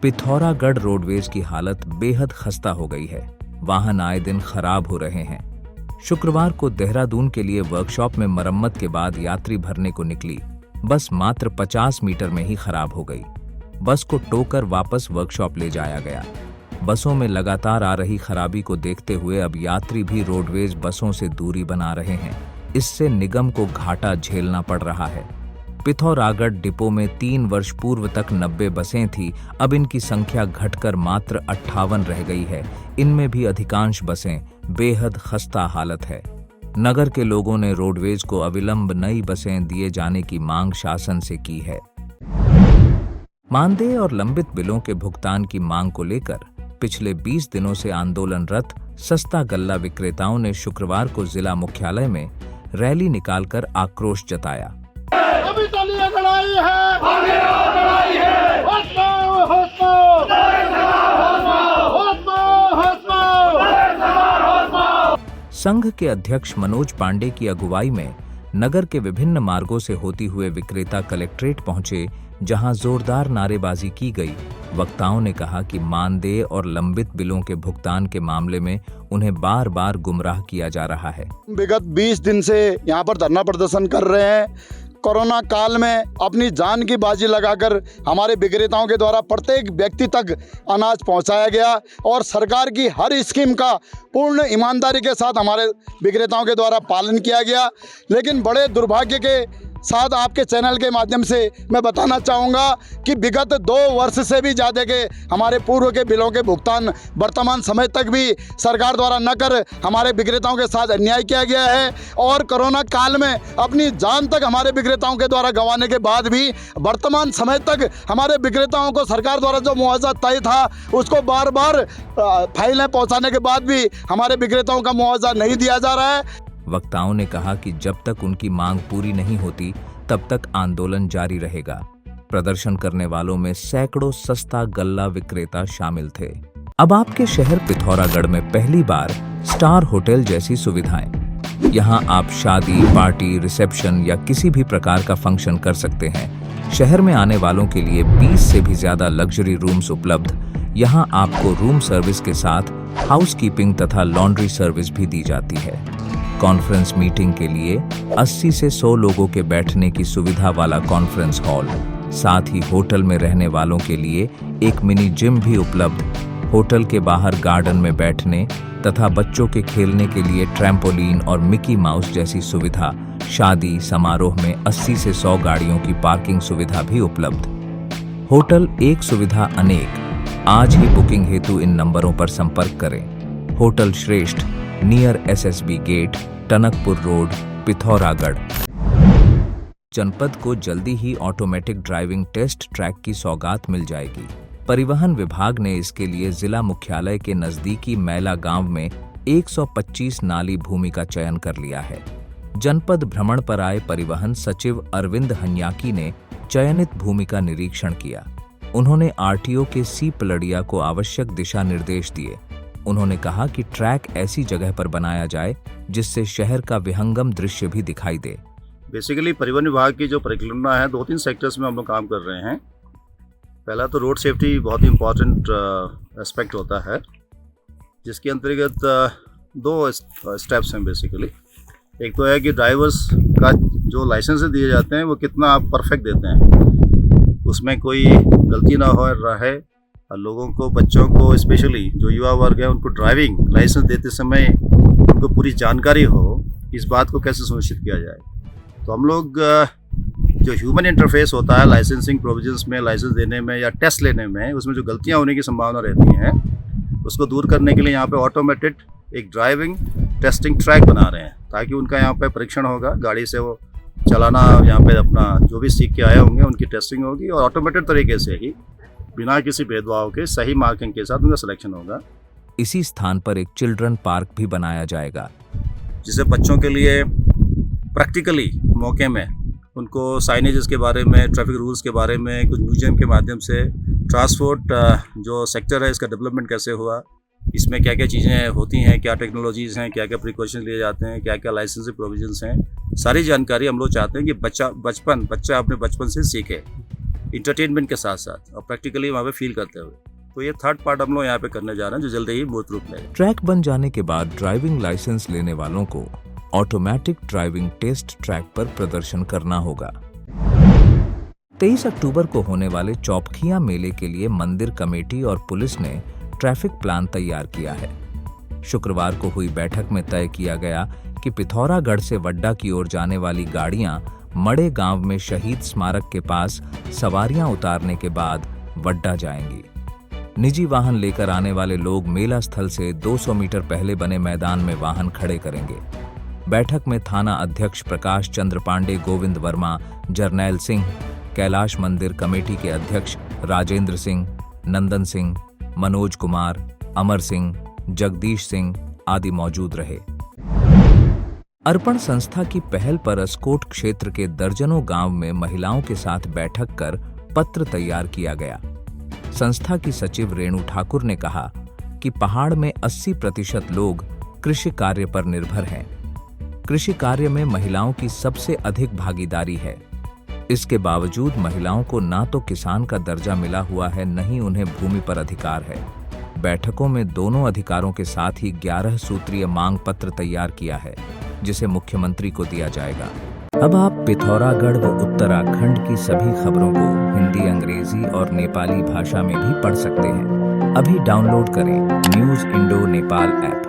Pithoragarh roadways की हालत बेहद खस्ता हो गई है। वाहन आए दिन खराब हो रहे हैं। शुक्रवार को देहरादून के लिए वर्कशॉप में मरम्मत के बाद यात्री भरने को निकली बस मात्र 50 मीटर में ही खराब हो गई। बस को टोकर वापस वर्कशॉप ले जाया गया। बसों में लगातार आ रही खराबी को देखते हुए अब यात्री भी रोडवेज बसों से दूरी बना रहे हैं। इससे निगम को घाटा झेलना पड़ रहा है। पिथौरागढ़ डिपो में 3 वर्ष पूर्व तक 90 बसें थी, अब इनकी संख्या घटकर मात्र 58 रह गई है। इनमें भी अधिकांश बसें बेहद खस्ता हालत है। नगर के लोगों ने रोडवेज को अविलंब नई बसें दिए जाने की मांग शासन से की है। मानदेय और लंबित बिलों के भुगतान की मांग को लेकर पिछले 20 दिनों से आंदोलनरत सस्ता गल्ला विक्रेताओं ने शुक्रवार को जिला मुख्यालय में रैली निकालकर आक्रोश जताया। अभी चलिए लड़ाई है, आगे और लड़ाई है। संघ के अध्यक्ष मनोज पांडे की अगुवाई में नगर के विभिन्न मार्गों से होती हुए विक्रेता कलेक्ट्रेट पहुंचे, जहां जोरदार नारेबाजी की गई। वक्ताओं ने कहा कि मानदेय और लंबित बिलों के भुगतान के मामले में उन्हें बार बार गुमराह किया जा रहा है। विगत 20 दिन से यहाँ पर धरना प्रदर्शन कर रहे हैं। कोरोना काल में अपनी जान की बाजी लगाकर हमारे विक्रेताओं के द्वारा प्रत्येक व्यक्ति तक अनाज पहुंचाया गया और सरकार की हर स्कीम का पूर्ण ईमानदारी के साथ हमारे विक्रेताओं के द्वारा पालन किया गया। लेकिन बड़े दुर्भाग्य के साथ आपके चैनल के माध्यम से मैं बताना चाहूँगा कि विगत 2 वर्ष से भी ज़्यादा के हमारे पूर्व के बिलों के भुगतान वर्तमान समय तक भी सरकार द्वारा न कर हमारे विक्रेताओं के साथ अन्याय किया गया है। और कोरोना काल में अपनी जान तक हमारे विक्रेताओं के द्वारा गंवाने के बाद भी वर्तमान समय तक हमारे विक्रेताओं को सरकार द्वारा जो मुआवजा तय था उसको बार बार फाइलें पहुँचाने के बाद भी हमारे विक्रेताओं का मुआवजा नहीं दिया जा रहा है। वक्ताओं ने कहा कि जब तक उनकी मांग पूरी नहीं होती तब तक आंदोलन जारी रहेगा। प्रदर्शन करने वालों में सैकड़ों सस्ता गल्ला विक्रेता शामिल थे। अब आपके शहर पिथौरागढ़ में पहली बार स्टार होटल जैसी सुविधाएं। यहां आप शादी, पार्टी, रिसेप्शन या किसी भी प्रकार का फंक्शन कर सकते हैं। शहर में आने वालों के लिए 20 से भी ज्यादा लग्जरी रूम्स उपलब्ध। यहां आपको रूम सर्विस के साथ हाउसकीपिंग तथा लॉन्ड्री सर्विस भी दी जाती है। कॉन्फ्रेंस मीटिंग के लिए 80 से 100 लोगों के बैठने की सुविधा वाला कॉन्फ्रेंस हॉल, साथ ही होटल में रहने वालों के लिए एक मिनी जिम भी उपलब्ध। होटल के बाहर गार्डन में बैठने तथा बच्चों के खेलने के लिए ट्रैम्पोलिन और मिकी माउस जैसी सुविधा। शादी समारोह में 80 से 100 गाड़ियों की पार्किंग सुविधा भी उपलब्ध। होटल एक सुविधा अनेक। आज ही बुकिंग हेतु इन नंबरों पर संपर्क करें। Hotel Shreshth, near SSB gate, Tanakpur road, Pithoragarh. जनपद को जल्दी ही ऑटोमेटिक ड्राइविंग टेस्ट ट्रैक की सौगात मिल जाएगी। परिवहन विभाग ने इसके लिए जिला मुख्यालय के नजदीकी मैला गांव में 125 नाली भूमि का चयन कर लिया है। जनपद भ्रमण पर आए परिवहन सचिव अरविंद हन्याकी ने चयनित भूमि का निरीक्षण किया। उन्होंने RTO के C पलड़िया को आवश्यक दिशा निर्देश दिए। उन्होंने कहा कि ट्रैक ऐसी जगह पर बनाया जाए जिससे शहर का विहंगम दृश्य भी दिखाई दे। बेसिकली परिवहन विभाग की जो परिकल्पना है 2-3 सेक्टर्स में हम लोग काम कर रहे हैं। पहला तो रोड सेफ्टी बहुत ही इम्पॉर्टेंट एस्पेक्ट होता है, जिसके अंतर्गत 2 स्टेप्स हैं बेसिकली। एक तो है कि ड्राइवर्स का जो लाइसेंस दिए जाते हैं वो कितना आप परफेक्ट देते हैं, उसमें कोई गलती ना हो रहे। लोगों को, बच्चों को, स्पेशली जो युवा वर्ग है उनको ड्राइविंग लाइसेंस देते समय उनको पूरी जानकारी हो, इस बात को कैसे सुनिश्चित किया जाए। तो हम लोग जो ह्यूमन इंटरफेस होता है लाइसेंसिंग प्रोविजंस में, लाइसेंस देने में या टेस्ट लेने में, उसमें जो गलतियां होने की संभावना रहती हैं उसको दूर करने के लिए यहाँ पे ऑटोमेटेड एक ड्राइविंग टेस्टिंग ट्रैक बना रहे हैं, ताकि उनका यहाँ पे परीक्षण होगा, गाड़ी से वो चलाना, यहाँ पे अपना जो भी सीख के आए होंगे उनकी टेस्टिंग होगी और ऑटोमेटेड तरीके से ही बिना किसी भेदभाव के सही मार्किंग के साथ उनका सिलेक्शन होगा। इसी स्थान पर एक चिल्ड्रन पार्क भी बनाया जाएगा, जिसे बच्चों के लिए प्रैक्टिकली मौके में उनको साइनेजेस के बारे में, ट्रैफिक रूल्स के बारे में, कुछ म्यूजियम के माध्यम से ट्रांसपोर्ट जो सेक्टर है इसका डेवलपमेंट कैसे हुआ, इसमें क्या क्या चीज़ें होती हैं, क्या टेक्नोलॉजीज़ हैं, क्या क्या प्रिकॉशन लिए जाते हैं, क्या क्या लाइसेंसिंग प्रोविजंस हैं, सारी जानकारी हम लोग चाहते हैं कि बच्चा अपने बचपन से सीखे। इंटरटेनमेंट के साथ साथ और प्रैक्टिकली वहाँ पे फील करते हुए। तो ये थर्ड पार्ट हम लोग यहाँ पे करने जा रहे हैं जो जल्दी ही मूर्त रूप लेगा। ट्रैक बन जाने के बाद ड्राइविंग लाइसेंस लेने वालों को ऑटोमेटिक ड्राइविंग टेस्ट ट्रैक पर प्रदर्शन करना होगा। 23 अक्टूबर को होने वाले चौपखिया मेले के लिए मंदिर कमेटी और पुलिस ने ट्रैफिक प्लान तैयार किया है। शुक्रवार को हुई बैठक में तय किया गया कि पिथौरागढ़ से वड्डा की ओर जाने वाली गाड़ियां मड़े गांव में शहीद स्मारक के पास सवारियां उतारने के बाद वड्डा जाएंगी। निजी वाहन लेकर आने वाले लोग मेला स्थल से 200 मीटर पहले बने मैदान में वाहन खड़े करेंगे। बैठक में थाना अध्यक्ष प्रकाश चंद्र पांडे, गोविंद वर्मा, जरनैल सिंह, कैलाश मंदिर कमेटी के अध्यक्ष राजेंद्र सिंह, नंदन सिंह, मनोज कुमार, अमर सिंह, जगदीश सिंह आदि मौजूद रहे। अर्पण संस्था की पहल पर अस्कोट क्षेत्र के दर्जनों गांव में महिलाओं के साथ बैठक कर पत्र तैयार किया गया। संस्था की सचिव रेणु ठाकुर ने कहा कि पहाड़ में 80% लोग कृषि कार्य पर निर्भर हैं। कृषि कार्य में महिलाओं की सबसे अधिक भागीदारी है। इसके बावजूद महिलाओं को ना तो किसान का दर्जा मिला हुआ है, न ही उन्हें भूमि पर अधिकार है। बैठकों में दोनों अधिकारों के साथ ही 11 सूत्रीय मांग पत्र तैयार किया है, जिसे मुख्यमंत्री को दिया जाएगा। अब आप पिथौरागढ़ व उत्तराखंड की सभी खबरों को हिंदी, अंग्रेजी और नेपाली भाषा में भी पढ़ सकते हैं। अभी डाउनलोड करें न्यूज़ इंडो नेपाल ऐप।